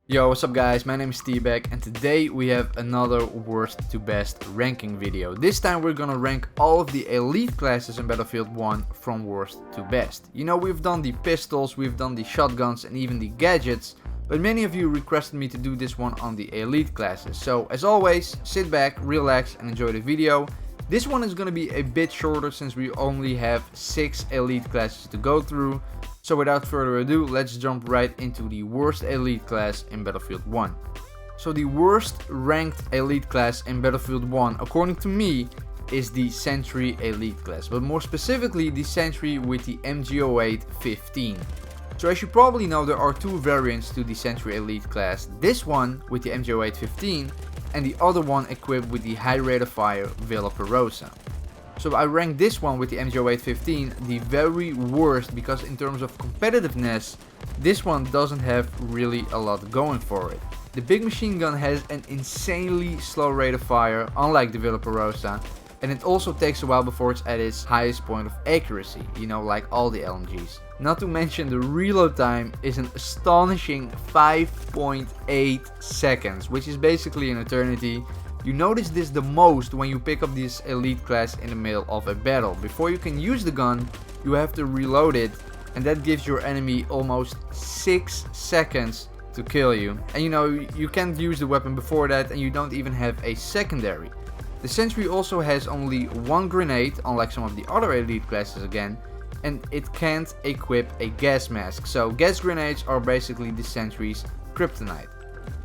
Yo, what's up guys, my name is TBAG and today we have another worst to best ranking video. This time we're gonna rank all of the elite classes in Battlefield 1 from worst to best. You know, we've done the pistols, we've done the shotguns and even the gadgets, but many of you requested me to do this one on the elite classes. So as always, sit back, relax and enjoy the video. This one is gonna be a bit shorter since we only have 6 elite classes to go through. So without further ado, let's jump right into the worst elite class in Battlefield 1. So the worst ranked elite class in Battlefield 1, according to me, is the Sentry elite class, but more specifically the Sentry with the MG08-15. So as you probably know, there are two variants to the Sentry elite class, this one with the MG08-15 and the other one equipped with the high rate of fire Villar-Perosa. So I rank this one with the MG08-15 the very worst because in terms of competitiveness, this one doesn't have really a lot going for it. The big machine gun has an insanely slow rate of fire, unlike the Villar-Perosa, and it also takes a while before it's at its highest point of accuracy, you know, like all the LMGs. Not to mention the reload time is an astonishing 5.8 seconds, which is basically an eternity. You notice this the most when you pick up this elite class in the middle of a battle. Before you can use the gun, you have to reload it, and that gives your enemy almost 6 seconds to kill you. And you know, you can't use the weapon before that, and you don't even have a secondary. The Sentry also has only one grenade, unlike some of the other elite classes again, and it can't equip a gas mask. So gas grenades are basically the Sentry's kryptonite.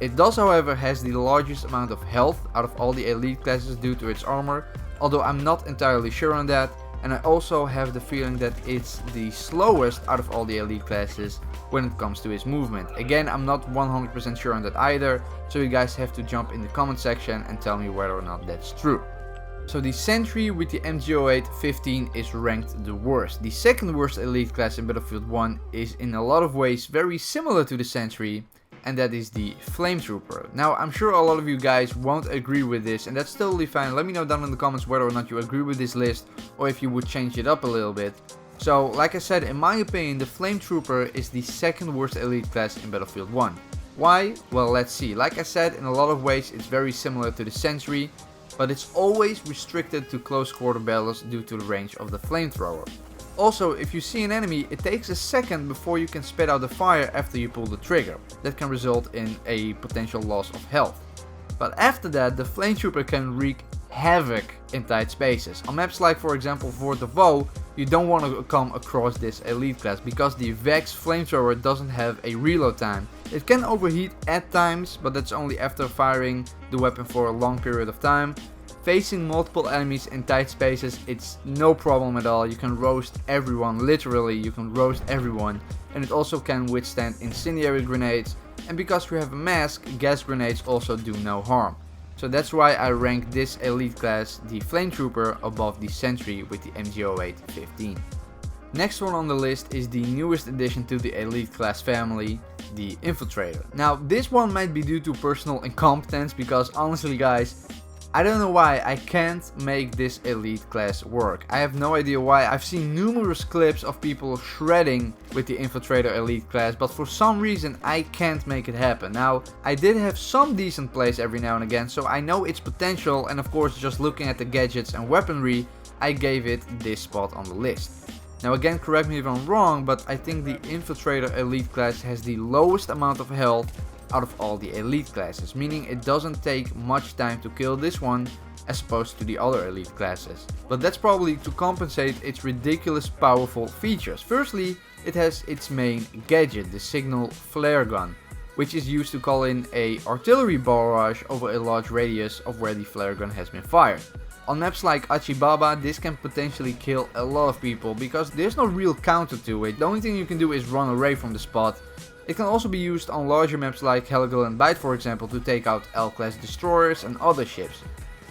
It does, however, has the largest amount of health out of all the elite classes due to its armor, although I'm not entirely sure on that, and I also have the feeling that it's the slowest out of all the elite classes when it comes to its movement. Again, I'm not 100% sure on that either, so you guys have to jump in the comment section and tell me whether or not that's true. So the Sentry with the MG08-15 is ranked the worst. The second worst elite class in Battlefield 1 is in a lot of ways very similar to the Sentry, and that is the Flametrooper. Now, I'm sure a lot of you guys won't agree with this, and that's totally fine. Let me know down in the comments whether or not you agree with this list, or if you would change it up a little bit. So, like I said, in my opinion, the Flametrooper is the second worst elite class in Battlefield 1. Why? Well, let's see. Like I said, in a lot of ways it's very similar to the Sentry, but it's always restricted to close quarter battles due to the range of the flamethrower. Also, if you see an enemy, it takes a second before you can spit out the fire after you pull the trigger. That can result in a potential loss of health. But after that, the Flametrooper can wreak havoc in tight spaces. On maps like, for example, Fort de Vaux, you don't want to come across this elite class because the Vex Flamethrower doesn't have a reload time. It can overheat at times, but that's only after firing the weapon for a long period of time. Facing multiple enemies in tight spaces, it's no problem at all. You can roast everyone, literally you can roast everyone, and it also can withstand incendiary grenades, and because you have a mask, gas grenades also do no harm. So that's why I rank this elite class, the Flametrooper, above the Sentry with the MG08-15. Next one on the list is the newest addition to the elite class family, the Infiltrator. Now this one might be due to personal incompetence because honestly guys, I don't know why I can't make this elite class work. I have no idea why. I've seen numerous clips of people shredding with the Infiltrator elite class, but for some reason I can't make it happen. Now, I did have some decent plays every now and again, so I know its potential, and of course just looking at the gadgets and weaponry, I gave it this spot on the list. Now again, correct me if I'm wrong, but I think the Infiltrator elite class has the lowest amount of health out of all the elite classes, meaning it doesn't take much time to kill this one as opposed to the other elite classes. But that's probably to compensate its ridiculous powerful features. Firstly, it has its main gadget, the signal flare gun, which is used to call in a artillery barrage over a large radius of where the flare gun has been fired. On maps like Achibaba, this can potentially kill a lot of people because there's no real counter to it. The only thing you can do is run away from the spot. It can also be used on larger maps like Heligoland Bight, for example, to take out L-class destroyers and other ships.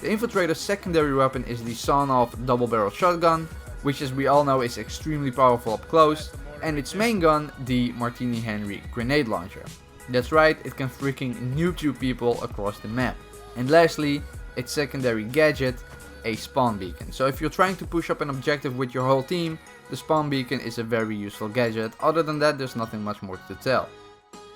The Infiltrator's secondary weapon is the sawn-off double-barrel shotgun, which as we all know is extremely powerful up close, and its main gun, the Martini Henry grenade launcher. That's right, it can freaking nuke you people across the map. And lastly, its secondary gadget, a spawn beacon. So if you're trying to push up an objective with your whole team, the spawn beacon is a very useful gadget. Other than that, there's nothing much more to tell.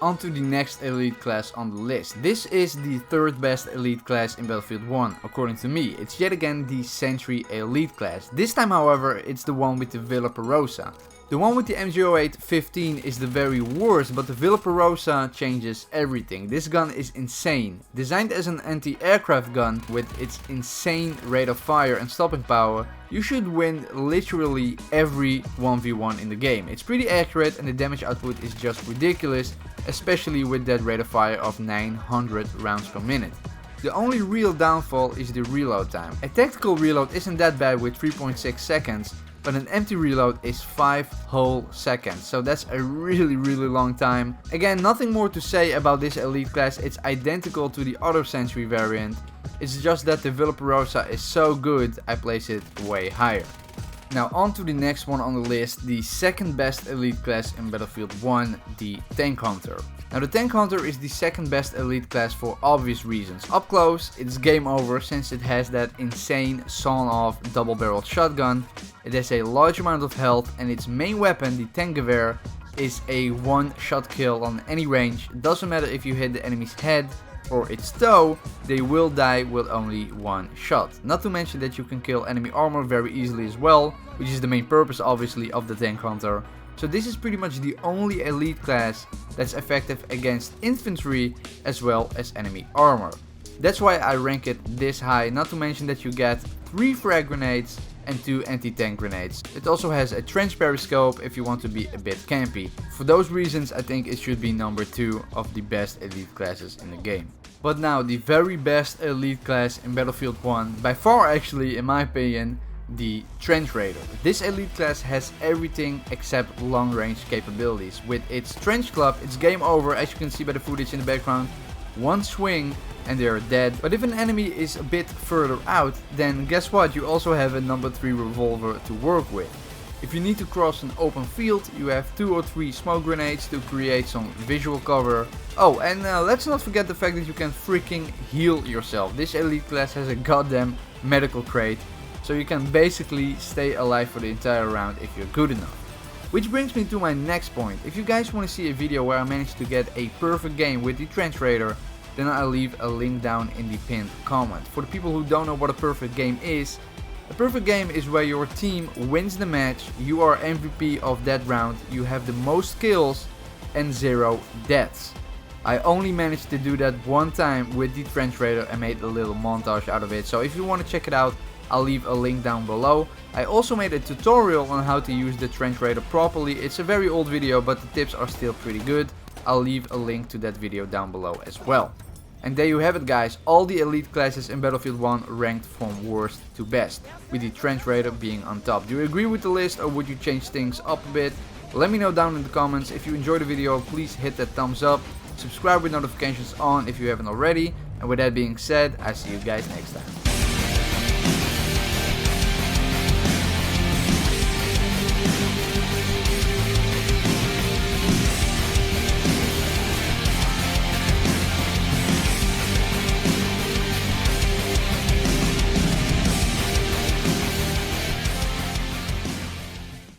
On to the next elite class on the list. This is the third best elite class in Battlefield 1, according to me. It's yet again the Sentry elite class. This time, however, it's the one with the Villar-Perosa. The one with the MG08-15 is the very worst, but the Villar-Perosa changes everything. This gun is insane. Designed as an anti-aircraft gun with its insane rate of fire and stopping power, you should win literally every 1v1 in the game. It's pretty accurate and the damage output is just ridiculous, especially with that rate of fire of 900 rounds per minute. The only real downfall is the reload time. A tactical reload isn't that bad with 3.6 seconds, but an empty reload is 5 whole seconds, so that's a really long time. Again, nothing more to say about this elite class, it's identical to the other Sentry variant. It's just that the Villar-Perosa is so good, I place it way higher. Now on to the next one on the list, the second best elite class in Battlefield 1, the Tank Hunter. Now the Tank Hunter is the second best elite class for obvious reasons. Up close, it's game over since it has that insane sawn-off double-barreled shotgun. It has a large amount of health and its main weapon, the Tank Gewehr, is a one-shot kill on any range. It doesn't matter if you hit the enemy's head or its toe, they will die with only one shot. Not to mention that you can kill enemy armor very easily as well, which is the main purpose obviously of the Tank Hunter. So this is pretty much the only elite class that's effective against infantry as well as enemy armor. That's why I rank it this high, not to mention that you get 3 frag grenades and 2 anti-tank grenades. It also has a trench periscope if you want to be a bit campy. For those reasons I think it should be number 2 of the best elite classes in the game. But now the very best elite class in Battlefield 1, by far actually in my opinion, the Trench Raider. This elite class has everything except long range capabilities. With its trench club, it's game over, as you can see by the footage in the background. One swing and they are dead. But if an enemy is a bit further out, then guess what, you also have a number 3 revolver to work with. If you need to cross an open field, you have 2 or 3 smoke grenades to create some visual cover. Oh, and let's not forget the fact that you can freaking heal yourself. This elite class has a goddamn medical crate, so you can basically stay alive for the entire round if you're good enough. Which brings me to my next point. If you guys want to see a video where I managed to get a perfect game with the Trench Raider, then I'll leave a link down in the pinned comment. For the people who don't know what a perfect game is, a perfect game is where your team wins the match, you are MVP of that round, you have the most kills and 0 deaths. I only managed to do that one time with the Trench Raider and made a little montage out of it, so if you want to check it out, I'll leave a link down below. I also made a tutorial on how to use the Trench Raider properly. It's a very old video, but the tips are still pretty good. I'll leave a link to that video down below as well. And there you have it guys, all the elite classes in Battlefield 1 ranked from worst to best, with the Trench Raider being on top. Do you agree with the list or would you change things up a bit? Let me know down in the comments. If you enjoyed the video, please hit that thumbs up, subscribe with notifications on if you haven't already, and with that being said, I see you guys next time.